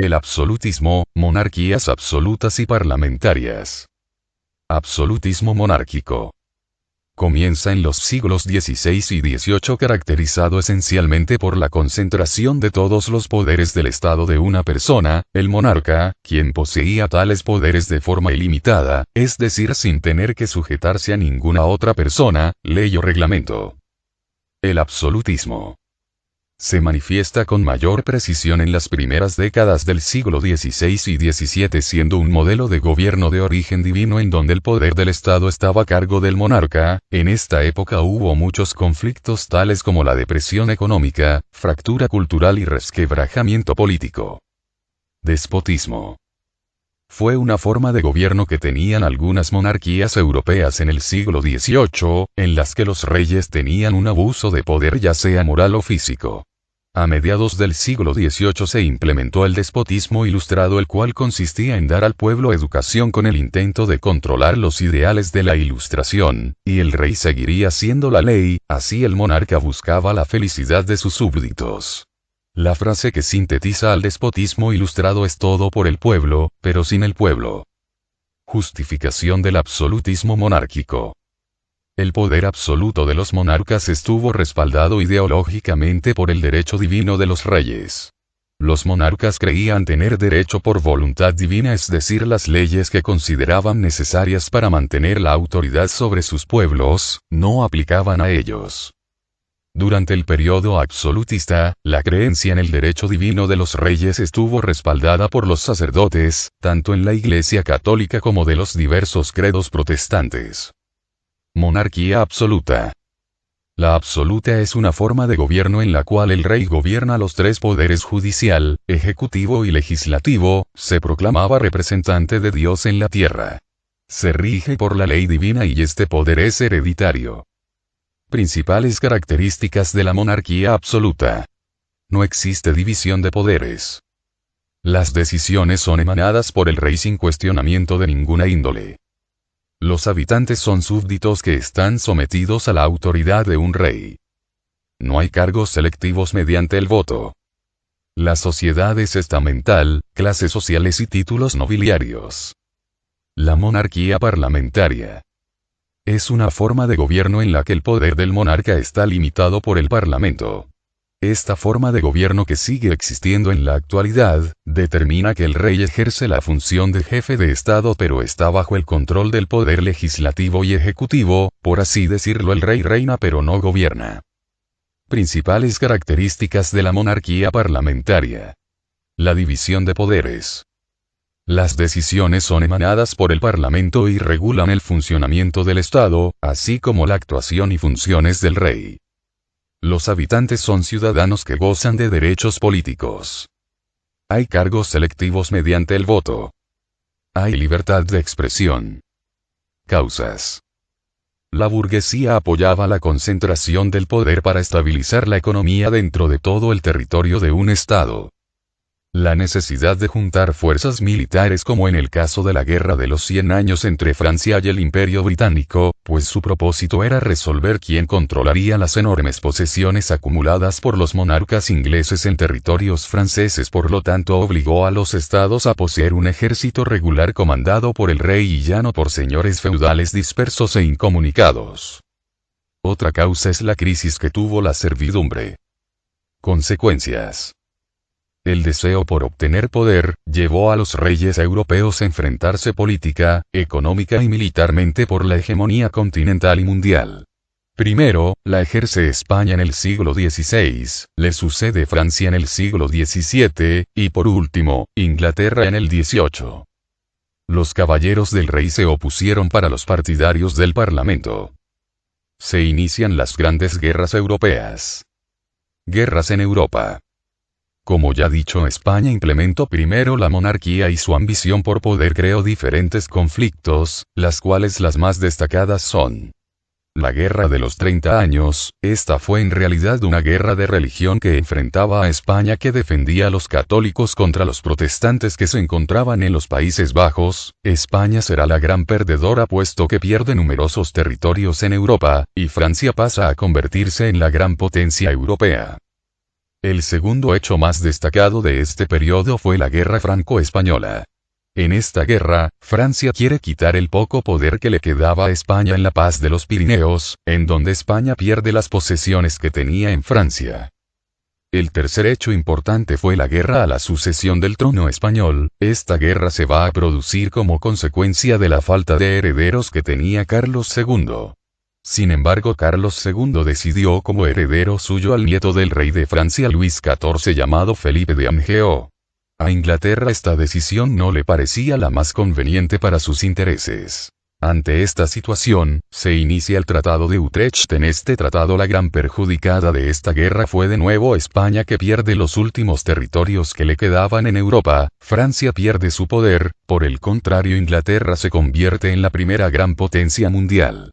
El absolutismo, monarquías absolutas y parlamentarias. Absolutismo monárquico. Comienza en los siglos XVI y XVIII, caracterizado esencialmente por la concentración de todos los poderes del Estado de una persona, el monarca, quien poseía tales poderes de forma ilimitada, es decir, sin tener que sujetarse a ninguna otra persona, ley o reglamento. El absolutismo se manifiesta con mayor precisión en las primeras décadas del siglo XVI y XVII, siendo un modelo de gobierno de origen divino en donde el poder del Estado estaba a cargo del monarca. En esta época hubo muchos conflictos tales como la depresión económica, fractura cultural y resquebrajamiento político. Despotismo. Fue una forma de gobierno que tenían algunas monarquías europeas en el siglo XVIII, en las que los reyes tenían un abuso de poder ya sea moral o físico. A mediados del siglo XVIII se implementó el despotismo ilustrado, el cual consistía en dar al pueblo educación con el intento de controlar los ideales de la Ilustración, y el rey seguiría siendo la ley, así el monarca buscaba la felicidad de sus súbditos. La frase que sintetiza al despotismo ilustrado es todo por el pueblo, pero sin el pueblo. Justificación del absolutismo monárquico. El poder absoluto de los monarcas estuvo respaldado ideológicamente por el derecho divino de los reyes. Los monarcas creían tener derecho por voluntad divina, es decir, las leyes que consideraban necesarias para mantener la autoridad sobre sus pueblos, no aplicaban a ellos. Durante el periodo absolutista, la creencia en el derecho divino de los reyes estuvo respaldada por los sacerdotes, tanto en la Iglesia católica como de los diversos credos protestantes. Monarquía absoluta. La absoluta es una forma de gobierno en la cual el rey gobierna los tres poderes judicial, ejecutivo y legislativo, se proclamaba representante de Dios en la tierra. Se rige por la ley divina y este poder es hereditario. Principales características de la monarquía absoluta. No existe división de poderes. Las decisiones son emanadas por el rey sin cuestionamiento de ninguna índole. Los habitantes son súbditos que están sometidos a la autoridad de un rey. No hay cargos selectivos mediante el voto. La sociedad es estamental, clases sociales y títulos nobiliarios. La monarquía parlamentaria. Es una forma de gobierno en la que el poder del monarca está limitado por el parlamento. Esta forma de gobierno, que sigue existiendo en la actualidad, determina que el rey ejerce la función de jefe de Estado pero está bajo el control del poder legislativo y ejecutivo, por así decirlo. El rey reina pero no gobierna. Principales características de la monarquía parlamentaria. La división de poderes. Las decisiones son emanadas por el Parlamento y regulan el funcionamiento del Estado, así como la actuación y funciones del rey. Los habitantes son ciudadanos que gozan de derechos políticos. Hay cargos selectivos mediante el voto. Hay libertad de expresión. Causas. La burguesía apoyaba la concentración del poder para estabilizar la economía dentro de todo el territorio de un Estado. La necesidad de juntar fuerzas militares, como en el caso de la Guerra de los 100 años entre Francia y el Imperio Británico, pues su propósito era resolver quién controlaría las enormes posesiones acumuladas por los monarcas ingleses en territorios franceses. Por lo tanto, obligó a los estados a poseer un ejército regular comandado por el rey y ya no por señores feudales dispersos e incomunicados. Otra causa es la crisis que tuvo la servidumbre. Consecuencias. El deseo por obtener poder, llevó a los reyes europeos a enfrentarse política, económica y militarmente por la hegemonía continental y mundial. Primero, la ejerce España en el siglo XVI, le sucede Francia en el siglo XVII, y por último, Inglaterra en el XVIII. Los caballeros del rey se opusieron para los partidarios del Parlamento. Se inician las grandes guerras europeas. Guerras en Europa. Como ya dicho, España implementó primero la monarquía y su ambición por poder creó diferentes conflictos, las cuales las más destacadas son la Guerra de los 30 años. Esta fue en realidad una guerra de religión que enfrentaba a España, que defendía a los católicos contra los protestantes que se encontraban en los Países Bajos. España será la gran perdedora puesto que pierde numerosos territorios en Europa, y Francia pasa a convertirse en la gran potencia europea. El segundo hecho más destacado de este periodo fue la Guerra Franco-Española. En esta guerra, Francia quiere quitar el poco poder que le quedaba a España en la Paz de los Pirineos, en donde España pierde las posesiones que tenía en Francia. El tercer hecho importante fue la guerra a la sucesión del trono español. Esta guerra se va a producir como consecuencia de la falta de herederos que tenía Carlos II. Sin embargo, Carlos II decidió como heredero suyo al nieto del rey de Francia Luis XIV llamado Felipe de Anjou. A Inglaterra esta decisión no le parecía la más conveniente para sus intereses. Ante esta situación, se inicia el Tratado de Utrecht. En este tratado la gran perjudicada de esta guerra fue de nuevo España, que pierde los últimos territorios que le quedaban en Europa. Francia pierde su poder, por el contrario Inglaterra se convierte en la primera gran potencia mundial.